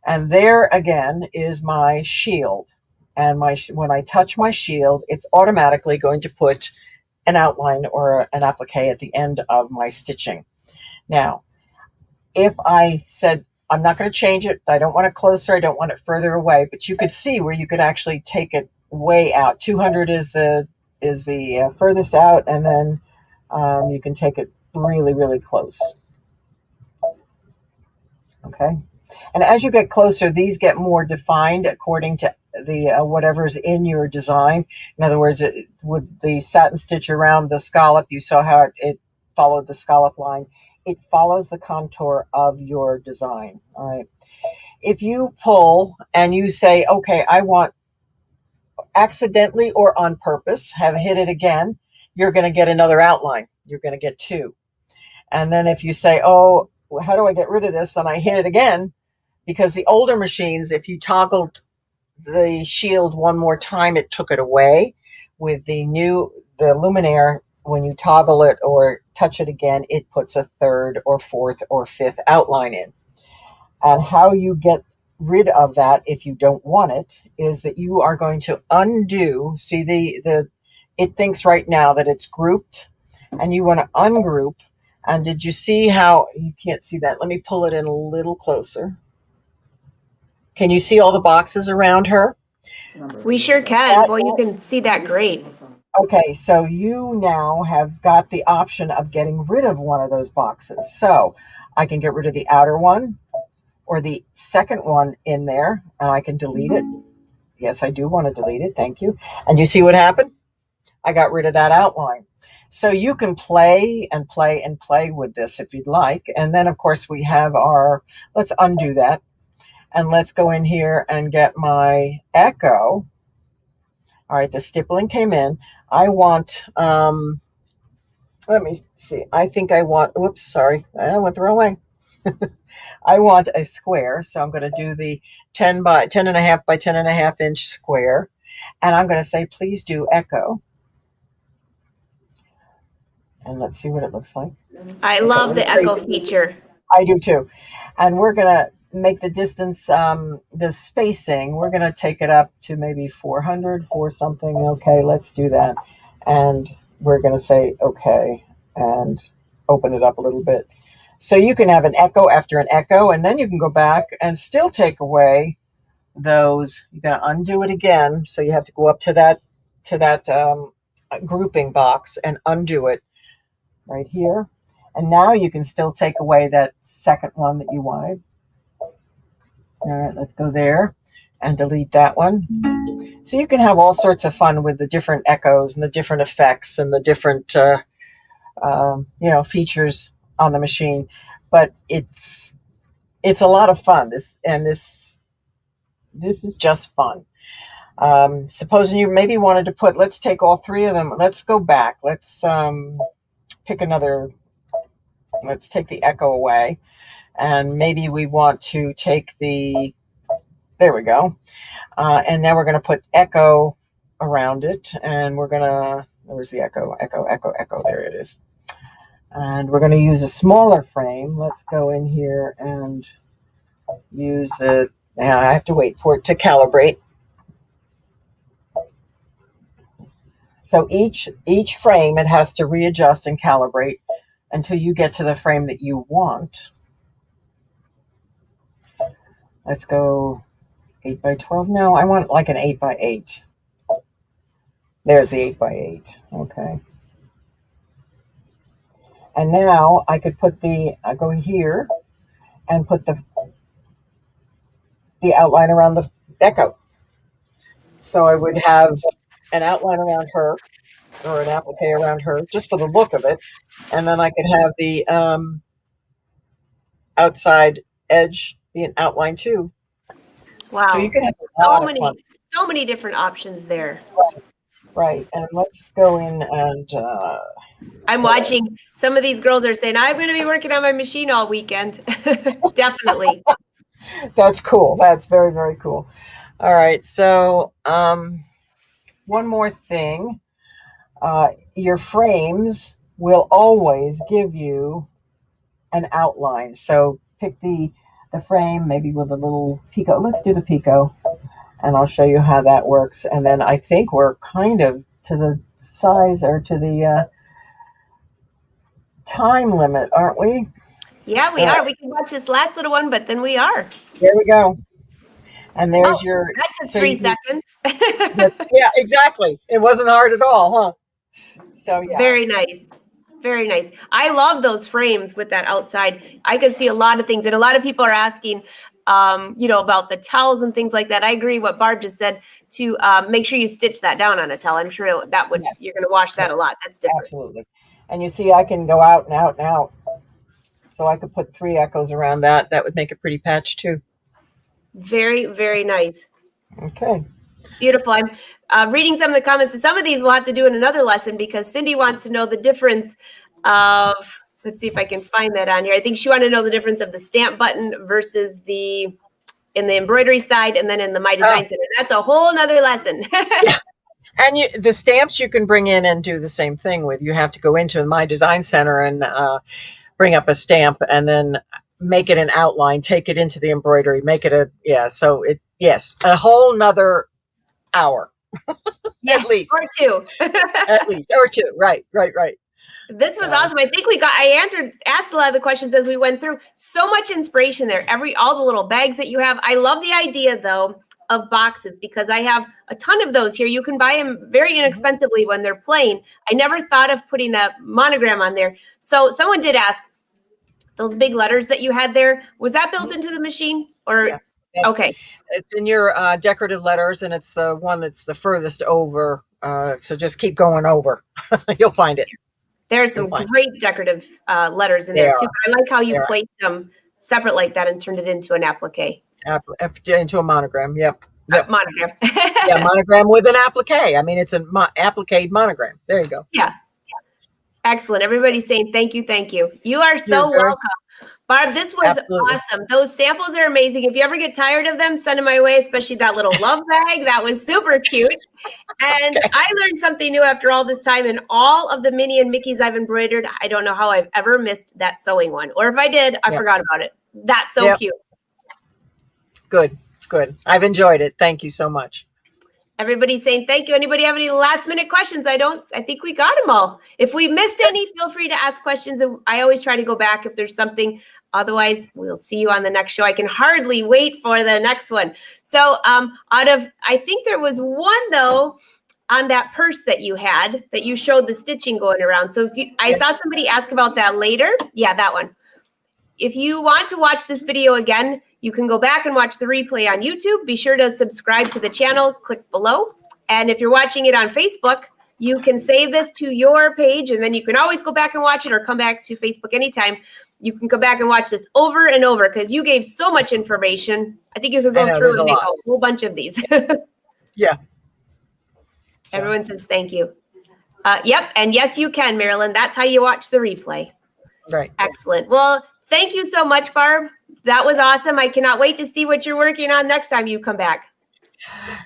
And there again is my shield. And when I touch my shield, it's automatically going to put an outline or an applique at the end of my stitching. Now, if I said, I'm not going to change it, I don't want it closer, I don't want it further away, but you could see where you could actually take it way out. 200 is the furthest out, and then you can take it really, really close. Okay. And as you get closer, these get more defined according to the whatever's in your design. In other words, with the satin stitch around the scallop, you saw how it followed the scallop line. It follows the contour of your design. All right. If you pull and you say, okay, I want accidentally or on purpose, have hit it again, you're going to get another outline. You're going to get two. And then if you say, oh, how do I get rid of this? And I hit it again, because the older machines, if you toggled the shield one more time, it took it away. With the Luminaire, when you toggle it or touch it again, it puts a third or fourth or fifth outline in. And how you get rid of that if you don't want it is that you are going to undo. See, it thinks right now that it's grouped, and you want to ungroup. And did you see how you can't see that? Let me pull it in a little closer. Can you see all the boxes around her? We sure can. Boy, you can see that great. Okay, so you now have got the option of getting rid of one of those boxes. So I can get rid of the outer one or the second one in there, and I can delete it. Yes, I do want to delete it. Thank you. And you see what happened? I got rid of that outline. So you can play and play and play with this if you'd like. And then, of course, we have let's undo that. And let's go in here and get my echo. All right, the stippling came in. I want, let me see. I think I want, whoops, sorry. I went the wrong way. I want a square. So I'm going to do the 10 and a half by 10 and a half inch square. And I'm going to say, please do echo. And let's see what it looks like. I love the echo feature. I do too. And we're going to make the distance, the spacing, we're going to take it up to maybe 400 for something. Okay, let's do that. And we're going to say, okay, and open it up a little bit. So you can have an echo after an echo, and then you can go back and still take away those. You're going to undo it again. So you have to go up to that grouping box and undo it right here. And now you can still take away that second one that you wanted. All right, let's go there and delete that one. So you can have all sorts of fun with the different echoes and the different effects and the different, features on the machine. But it's a lot of fun. This is just fun. Supposing you maybe wanted to put, let's take all three of them. Let's go back. Let's pick another. Let's take the echo away. And maybe we want to take there we go. And now we're going to put echo around it. And we're going to, where's the echo? Echo. There it is. And we're going to use a smaller frame. Let's go in here and use now I have to wait for it to calibrate. So each frame, it has to readjust and calibrate until you get to the frame that you want. Let's go 8 by 12. No, I want like an 8 by 8. There's the 8 by 8. Okay. And now I could put I go here and put the outline around the echo. So I would have an outline around her, or an applique around her, just for the look of it. And then I could have the outside edge be an outline too. Wow. So you can have a lot of fun. So many different options there. Right. And let's go in and I'm watching some of these girls are saying, I'm going to be working on my machine all weekend. Definitely. That's cool. That's very, very cool. All right. So one more thing. Your frames will always give you an outline. So pick the frame, maybe with a little picot. Let's do the picot, and I'll show you how that works. And then I think we're kind of to the size or to the time limit, aren't we? Yeah, we are. We can watch this last little one, but then we are. There we go. And there's your... That took 3 seconds. Yeah, exactly. It wasn't hard at all, huh? So, yeah. Very nice. Very nice. I love those frames with that outside. I can see a lot of things. And a lot of people are asking, about the tells and things like that. I agree what Barb just said to make sure you stitch that down on a tell. I'm sure that would, Yes. you're going to wash that a lot. That's different. Absolutely. And you see, I can go out and out and out. So I could put 3 echoes around that. That would make a pretty patch too. Very, very nice. Okay. Beautiful. I'm reading some of the comments. And some of these we'll have to do in another lesson because Cindy wants to know the difference of, let's see if I can find that on here. I think she wanted to know the difference of the stamp button versus in the embroidery side and then in the My Design Center. That's a whole nother lesson. Yeah. And the stamps you can bring in and do the same thing with. You have to go into the My Design Center and bring up a stamp and then make it an outline, take it into the embroidery, make it a whole nother hour. Yes, at least. or 2. At least, or 2. Right. This was awesome. I think I asked a lot of the questions as we went through. So much inspiration there. All the little bags that you have. I love the idea though of boxes because I have a ton of those here. You can buy them very inexpensively when they're plain. I never thought of putting that monogram on there. So someone did ask, those big letters that you had there, was that built into the machine or? Yeah. Okay. It's in your decorative letters and it's the one that's the furthest over. So just keep going over. You'll find it. There's some great decorative letters in there too. I like how you placed them separate like that and turned it into an applique. Into a monogram. Yep. Monogram. Yeah, monogram with an applique. I mean, it's an applique monogram. There you go. Yeah. Excellent. Everybody's saying thank you, thank you. You are so welcome. Barb, this was awesome. Those samples are amazing. If you ever get tired of them, send them my way, especially that little love bag. That was super cute. And I learned something new after all this time. And all of the Minnie and Mickeys I've embroidered, I don't know how I've ever missed that sewing one. Or if I did, I forgot about it. That's so cute. Good. I've enjoyed it. Thank you so much. Everybody's saying thank you. Anybody have any last minute questions? I think we got them all. If we missed any, feel free to ask questions. I always try to go back if there's something. Otherwise, we'll see you on the next show. I can hardly wait for the next one. So I think there was one though, on that purse that you had that you showed the stitching going around. So I saw somebody ask about that later. Yeah, that one. If you want to watch this video again, you can go back and watch the replay on YouTube. Be sure to subscribe to the channel, click below. And if you're watching it on Facebook, you can save this to your page and then you can always go back and watch it or come back to Facebook anytime. You can go back and watch this over and over because you gave so much information. I think you could go through and make a whole bunch of these. Yeah. Everyone says thank you. Yep. And yes, you can, Marilyn. That's how you watch the replay. Right. Excellent. Well, thank you so much, Barb. That was awesome. I cannot wait to see what you're working on next time you come back.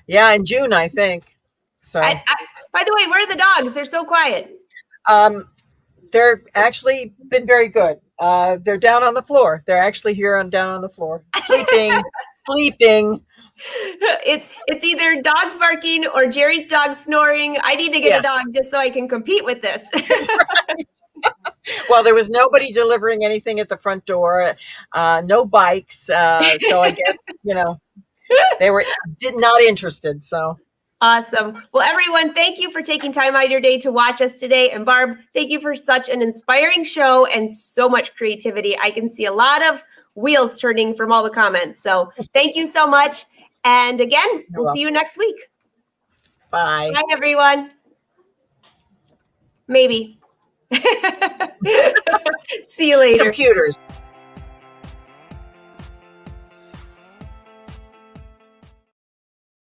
Yeah, in June, I think. So. By the way, where are the dogs? They're so quiet. They're actually been very good. They're down on the floor. They're actually here down on the floor, sleeping. It's either dogs barking or Jerry's dog snoring. I need to get a dog just so I can compete with this. Right. Well, there was nobody delivering anything at the front door, no bikes. So I guess, they were not interested. So. Awesome. Well, everyone, thank you for taking time out of your day to watch us today. And Barb, thank you for such an inspiring show and so much creativity. I can see a lot of wheels turning from all the comments. So thank you so much. And again, we'll see you next week. Bye. Bye, everyone. Maybe. See you later. Computers.